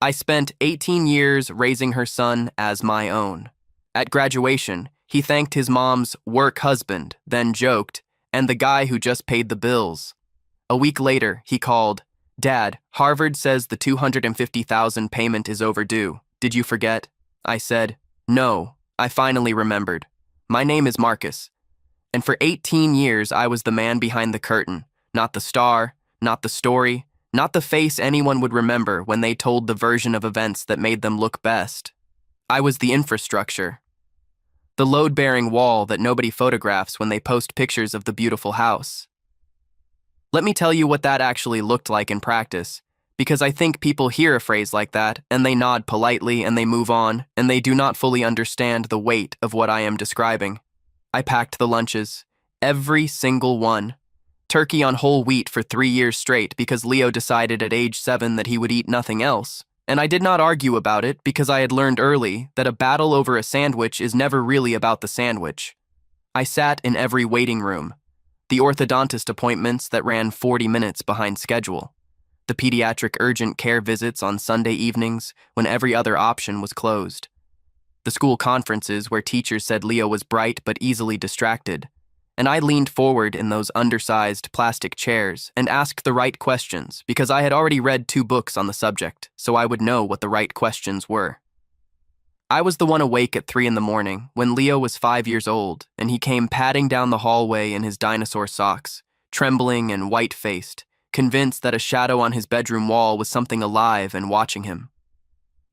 I spent 18 years raising her son as my own. At graduation, he thanked his mom's work husband, then joked, and the guy who just paid the bills. A week later, he called, "Dad, Harvard says the $250,000 payment is overdue. Did you forget?" I said, "No, I finally remembered. My name is Marcus." And for 18 years, I was the man behind the curtain, not the star, not the story, not the face anyone would remember when they told the version of events that made them look best. I was the infrastructure. The load-bearing wall that nobody photographs when they post pictures of the beautiful house. Let me tell you what that actually looked like in practice, because I think people hear a phrase like that, and they nod politely and they move on, and they do not fully understand the weight of what I am describing. I packed the lunches, every single one. Turkey on whole wheat for 3 years straight because Leo decided at age 7 that he would eat nothing else. And I did not argue about it because I had learned early that a battle over a sandwich is never really about the sandwich. I sat in every waiting room. The orthodontist appointments that ran 40 minutes behind schedule. The pediatric urgent care visits on Sunday evenings when every other option was closed. The school conferences where teachers said Leo was bright but easily distracted. And I leaned forward in those undersized plastic chairs and asked the right questions because I had already read 2 books on the subject, so I would know what the right questions were. I was the one awake at 3 in the morning when Leo was 5 years old, and he came padding down the hallway in his dinosaur socks, trembling and white-faced, convinced that a shadow on his bedroom wall was something alive and watching him.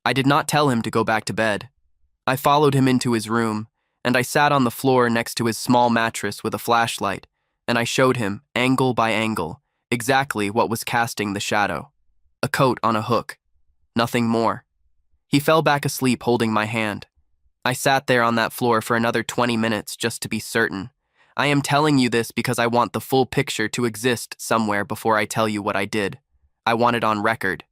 I did not tell him to go back to bed. I followed him into his room, and I sat on the floor next to his small mattress with a flashlight, and I showed him, angle by angle, exactly what was casting the shadow. A coat on a hook. Nothing more. He fell back asleep holding my hand. I sat there on that floor for another 20 minutes just to be certain. I am telling you this because I want the full picture to exist somewhere before I tell you what I did. I want it on record.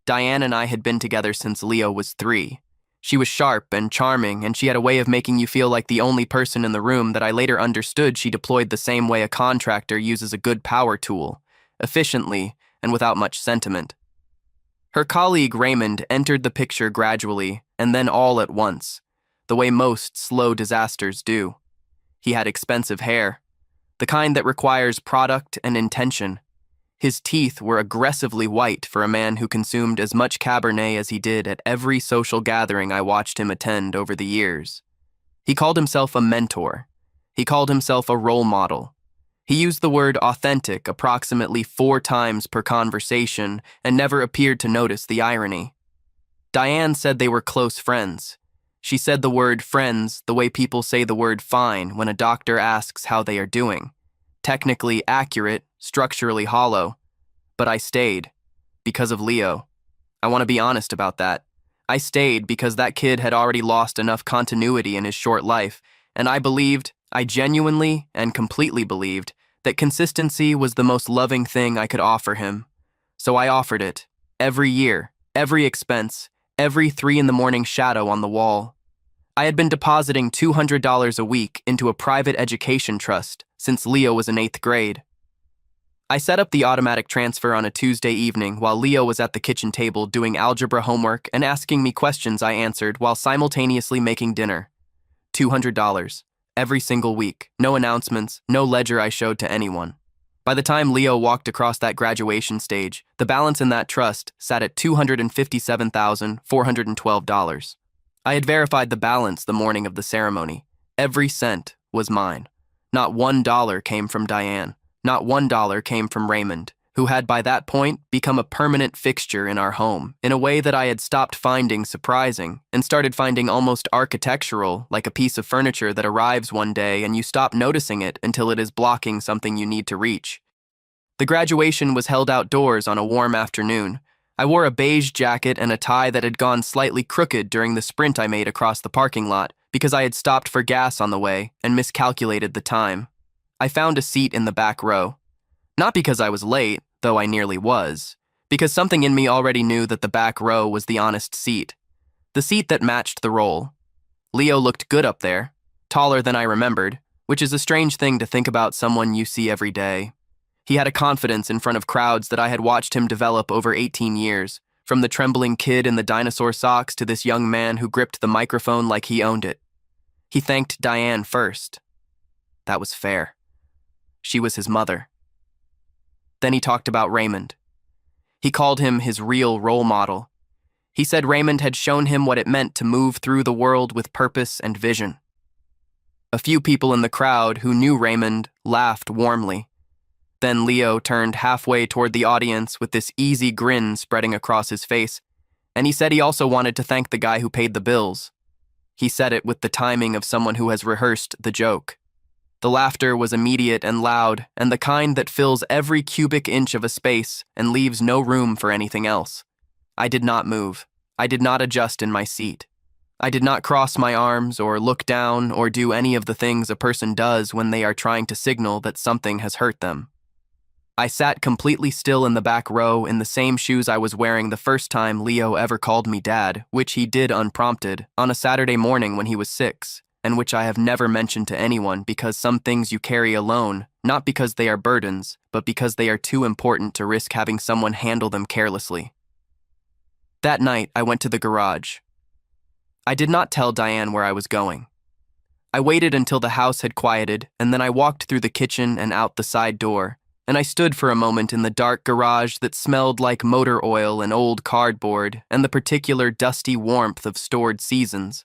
Diane and I had been together since Leo was 3. She was sharp and charming, and she had a way of making you feel like the only person in the room that I later understood she deployed the same way a contractor uses a good power tool, efficiently and without much sentiment. Her colleague Raymond entered the picture gradually and then all at once, the way most slow disasters do. He had expensive hair, the kind that requires product and intention. His teeth were aggressively white for a man who consumed as much Cabernet as he did at every social gathering I watched him attend over the years. He called himself a mentor. He called himself a role model. He used the word authentic approximately 4 times per conversation and never appeared to notice the irony. Diane said they were close friends. She said the word friends the way people say the word fine when a doctor asks how they are doing. Technically accurate, structurally hollow. But I stayed. Because of Leo. I want to be honest about that. I stayed because that kid had already lost enough continuity in his short life, and I genuinely and completely believed, that consistency was the most loving thing I could offer him. So I offered it. Every year, every expense, every 3 in the morning shadow on the wall. I had been depositing $200 a week into a private education trust since Leo was in 8th grade. I set up the automatic transfer on a Tuesday evening while Leo was at the kitchen table doing algebra homework and asking me questions I answered while simultaneously making dinner. $200. Every single week. No announcements, no ledger I showed to anyone. By the time Leo walked across that graduation stage, the balance in that trust sat at $257,412. I had verified the balance the morning of the ceremony. Every cent was mine. Not $1 came from Diane. Not $1 came from Raymond, who had by that point become a permanent fixture in our home in a way that I had stopped finding surprising and started finding almost architectural, like a piece of furniture that arrives one day and you stop noticing it until it is blocking something you need to reach. The graduation was held outdoors on a warm afternoon. I wore a beige jacket and a tie that had gone slightly crooked during the sprint I made across the parking lot because I had stopped for gas on the way and miscalculated the time. I found a seat in the back row. Not because I was late, though I nearly was, because something in me already knew that the back row was the honest seat. The seat that matched the role. Leo looked good up there, taller than I remembered, which is a strange thing to think about someone you see every day. He had a confidence in front of crowds that I had watched him develop over 18 years, From the trembling kid in the dinosaur socks to this young man who gripped the microphone like he owned it. He thanked Diane first. That was fair. She was his mother. Then he talked about Raymond. He called him his real role model. He said Raymond had shown him what it meant to move through the world with purpose and vision. A few people in the crowd who knew Raymond laughed warmly. Then Leo turned halfway toward the audience with this easy grin spreading across his face, and he said he also wanted to thank the guy who paid the bills. He said it with the timing of someone who has rehearsed the joke. The laughter was immediate and loud, and the kind that fills every cubic inch of a space and leaves no room for anything else. I did not move. I did not adjust in my seat. I did not cross my arms or look down or do any of the things a person does when they are trying to signal that something has hurt them. I sat completely still in the back row in the same shoes I was wearing the first time Leo ever called me dad, which he did unprompted, on a Saturday morning when he was 6, and which I have never mentioned to anyone because some things you carry alone, not because they are burdens, but because they are too important to risk having someone handle them carelessly. That night, I went to the garage. I did not tell Diane where I was going. I waited until the house had quieted, and then I walked through the kitchen and out the side door, and I stood for a moment in the dark garage that smelled like motor oil and old cardboard and the particular dusty warmth of stored seasons.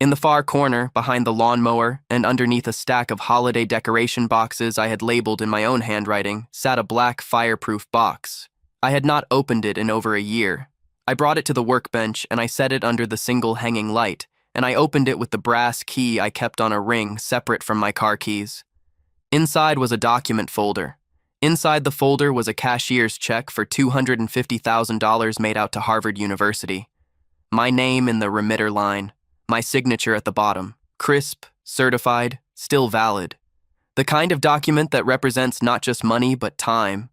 In the far corner, behind the lawnmower and underneath a stack of holiday decoration boxes I had labeled in my own handwriting, sat a black fireproof box. I had not opened it in over a year. I brought it to the workbench and I set it under the single hanging light, and I opened it with the brass key I kept on a ring separate from my car keys. Inside was a document folder. Inside the folder was a cashier's check for $250,000 made out to Harvard University. My name in the remitter line, my signature at the bottom, crisp, certified, still valid. The kind of document that represents not just money but time.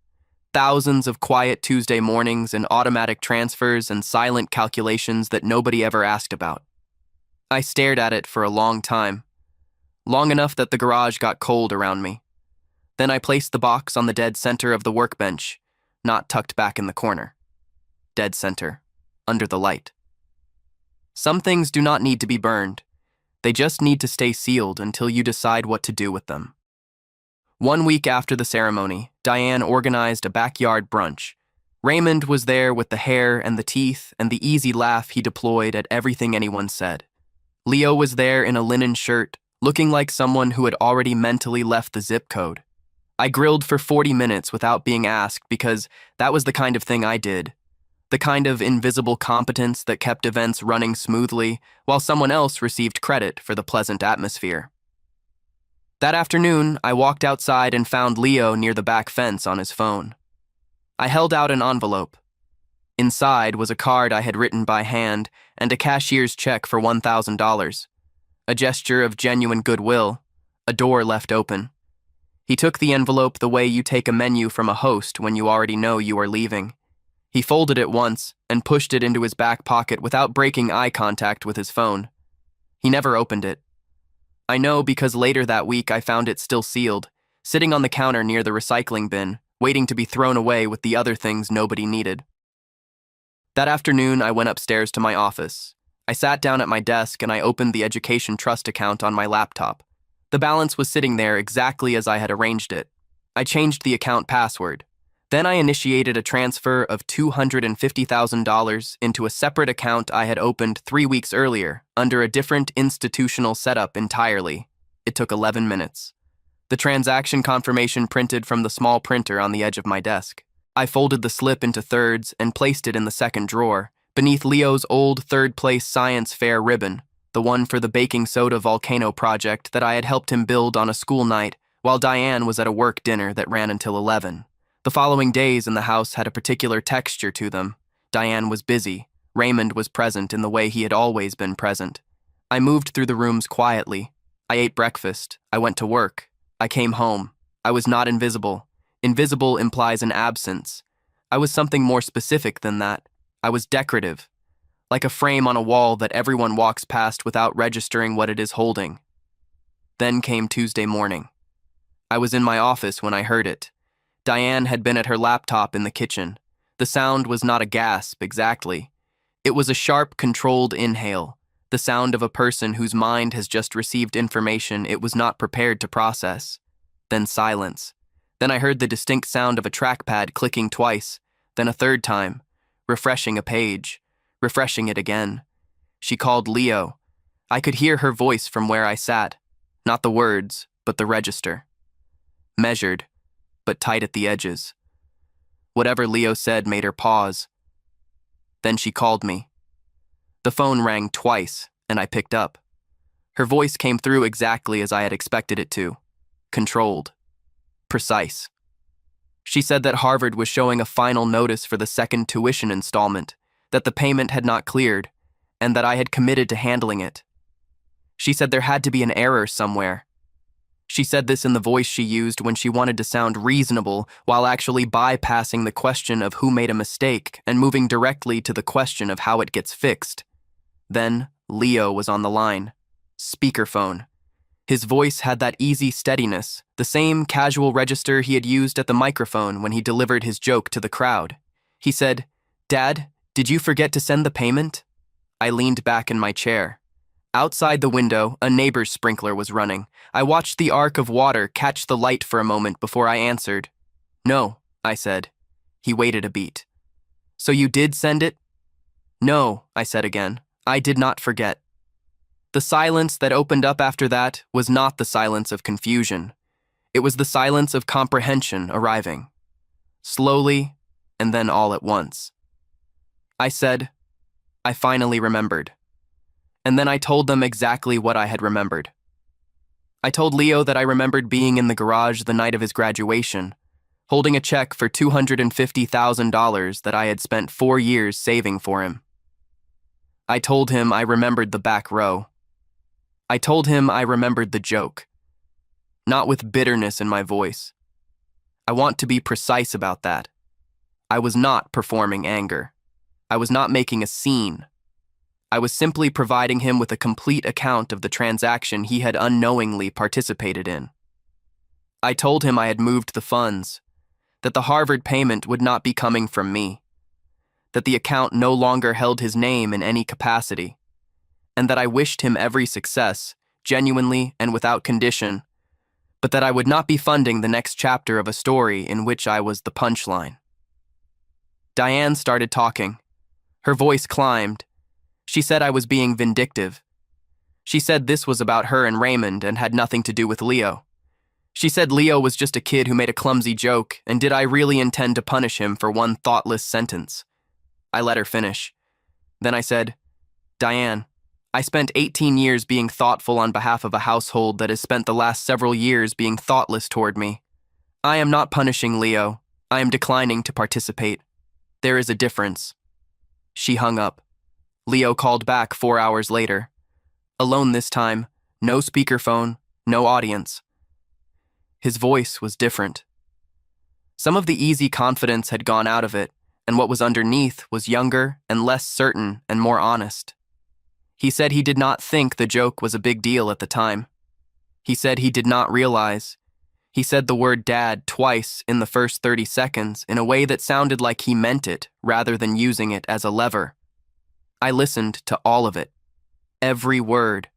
Thousands of quiet Tuesday mornings and automatic transfers and silent calculations that nobody ever asked about. I stared at it for a long time, long enough that the garage got cold around me. Then I placed the box on the dead center of the workbench, not tucked back in the corner. Dead center, under the light. Some things do not need to be burned. They just need to stay sealed until you decide what to do with them. 1 week after the ceremony, Diane organized a backyard brunch. Raymond was there with the hair and the teeth and the easy laugh he deployed at everything anyone said. Leo was there in a linen shirt, looking like someone who had already mentally left the zip code. I grilled for 40 minutes without being asked because that was the kind of thing I did. The kind of invisible competence that kept events running smoothly while someone else received credit for the pleasant atmosphere. That afternoon, I walked outside and found Leo near the back fence on his phone. I held out an envelope. Inside was a card I had written by hand and a cashier's check for $1,000. A gesture of genuine goodwill, a door left open. He took the envelope the way you take a menu from a host when you already know you are leaving. He folded it once and pushed it into his back pocket without breaking eye contact with his phone. He never opened it. I know because later that week I found it still sealed, sitting on the counter near the recycling bin, waiting to be thrown away with the other things nobody needed. That afternoon, I went upstairs to my office. I sat down at my desk and I opened the education trust account on my laptop. The balance was sitting there exactly as I had arranged it. I changed the account password. Then I initiated a transfer of $250,000 into a separate account I had opened 3 weeks earlier, under a different institutional setup entirely. It took 11 minutes. The transaction confirmation printed from the small printer on the edge of my desk. I folded the slip into thirds and placed it in the second drawer, beneath Leo's old third-place science fair ribbon, the one for the baking soda volcano project that I had helped him build on a school night while Diane was at a work dinner that ran until 11. The following days in the house had a particular texture to them. Diane was busy. Raymond was present in the way he had always been present. I moved through the rooms quietly. I ate breakfast. I went to work. I came home. I was not invisible. Invisible implies an absence. I was something more specific than that. I was decorative, like a frame on a wall that everyone walks past without registering what it is holding. Then came Tuesday morning. I was in my office when I heard it. Diane had been at her laptop in the kitchen. The sound was not a gasp, exactly. It was a sharp, controlled inhale, the sound of a person whose mind has just received information it was not prepared to process. Then silence. Then I heard the distinct sound of a trackpad clicking twice, then a third time, refreshing a page, refreshing it again. She called Leo. I could hear her voice from where I sat, not the words, but the register. Measured, but tight at the edges. Whatever Leo said made her pause. Then she called me. The phone rang twice, and I picked up. Her voice came through exactly as I had expected it to. Controlled. Precise. She said that Harvard was showing a final notice for the second tuition installment, that the payment had not cleared, and that I had committed to handling it. She said there had to be an error somewhere. She said this in the voice she used when she wanted to sound reasonable while actually bypassing the question of who made a mistake and moving directly to the question of how it gets fixed. Then, Leo was on the line. Speakerphone. His voice had that easy steadiness, the same casual register he had used at the microphone when he delivered his joke to the crowd. He said, "Dad, did you forget to send the payment?" I leaned back in my chair. Outside the window, a neighbor's sprinkler was running. I watched the arc of water catch the light for a moment before I answered. "No," I said. He waited a beat. "So you did send it?" "No," I said again. "I did not forget." The silence that opened up after that was not the silence of confusion. It was the silence of comprehension arriving. Slowly, and then all at once. I said, "I finally remembered." And then I told them exactly what I had remembered. I told Leo that I remembered being in the garage the night of his graduation, holding a check for $250,000 that I had spent 4 years saving for him. I told him I remembered the back row. I told him I remembered the joke, not with bitterness in my voice. I want to be precise about that. I was not performing anger. I was not making a scene. I was simply providing him with a complete account of the transaction he had unknowingly participated in. I told him I had moved the funds, that the Harvard payment would not be coming from me, that the account no longer held his name in any capacity, and that I wished him every success, genuinely and without condition, but that I would not be funding the next chapter of a story in which I was the punchline. Diane started talking. Her voice climbed. She said I was being vindictive. She said this was about her and Raymond and had nothing to do with Leo. She said Leo was just a kid who made a clumsy joke, and did I really intend to punish him for one thoughtless sentence? I let her finish. Then I said, "Diane, I spent 18 years being thoughtful on behalf of a household that has spent the last several years being thoughtless toward me. I am not punishing Leo. I am declining to participate. There is a difference." She hung up. Leo called back 4 hours later. Alone this time, no speakerphone, no audience. His voice was different. Some of the easy confidence had gone out of it, and what was underneath was younger and less certain and more honest. He said he did not think the joke was a big deal at the time. He said he did not realize. He said the word dad twice in the first 30 seconds in a way that sounded like he meant it rather than using it as a lever. I listened to all of it, every word.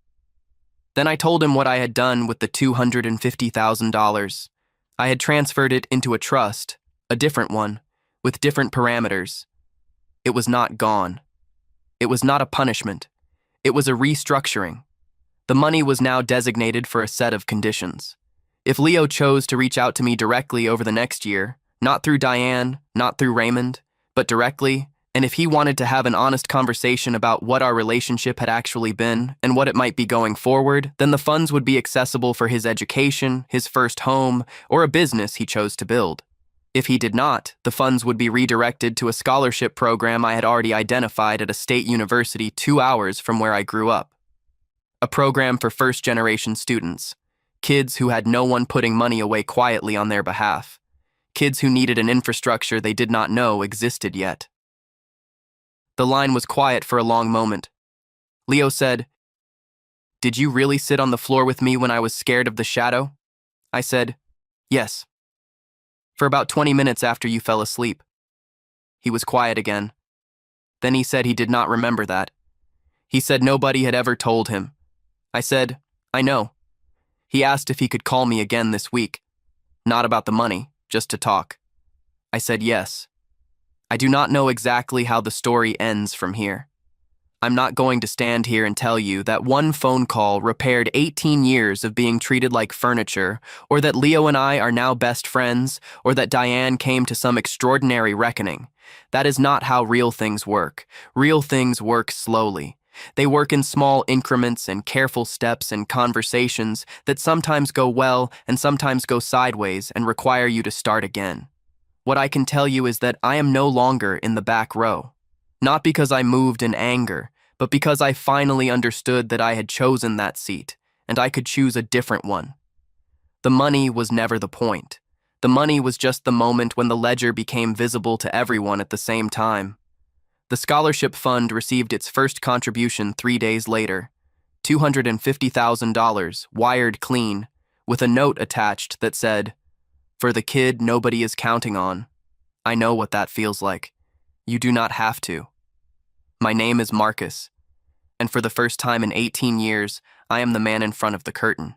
Then I told him what I had done with the $250,000. I had transferred it into a trust, a different one, with different parameters. It was not gone. It was not a punishment. It was a restructuring. The money was now designated for a set of conditions. If Leo chose to reach out to me directly over the next year, not through Diane, not through Raymond, but directly, and if he wanted to have an honest conversation about what our relationship had actually been and what it might be going forward, then the funds would be accessible for his education, his first home, or a business he chose to build. If he did not, the funds would be redirected to a scholarship program I had already identified at a state university 2 hours from where I grew up. A program for first-generation students, kids who had no one putting money away quietly on their behalf, kids who needed an infrastructure they did not know existed yet. The line was quiet for a long moment. Leo said, "Did you really sit on the floor with me when I was scared of the shadow?" I said, "Yes." "For about 20 minutes after you fell asleep." He was quiet again. Then he said he did not remember that. He said nobody had ever told him. I said, I know. He asked if he could call me again this week. Not about the money, just to talk. I said yes. I do not know exactly how the story ends from here. I'm not going to stand here and tell you that one phone call repaired 18 years of being treated like furniture, or that Leo and I are now best friends, or that Diane came to some extraordinary reckoning. That is not how real things work. Real things work slowly. They work in small increments and careful steps and conversations that sometimes go well and sometimes go sideways and require you to start again. What I can tell you is that I am no longer in the back row. Not because I moved in anger, but because I finally understood that I had chosen that seat, and I could choose a different one. The money was never the point. The money was just the moment when the ledger became visible to everyone at the same time. The scholarship fund received its first contribution 3 days later, $250,000, wired clean, with a note attached that said, "For the kid nobody is counting on. I know what that feels like. You do not have to." My name is Marcus, and for the first time in 18 years, I am the man in front of the curtain.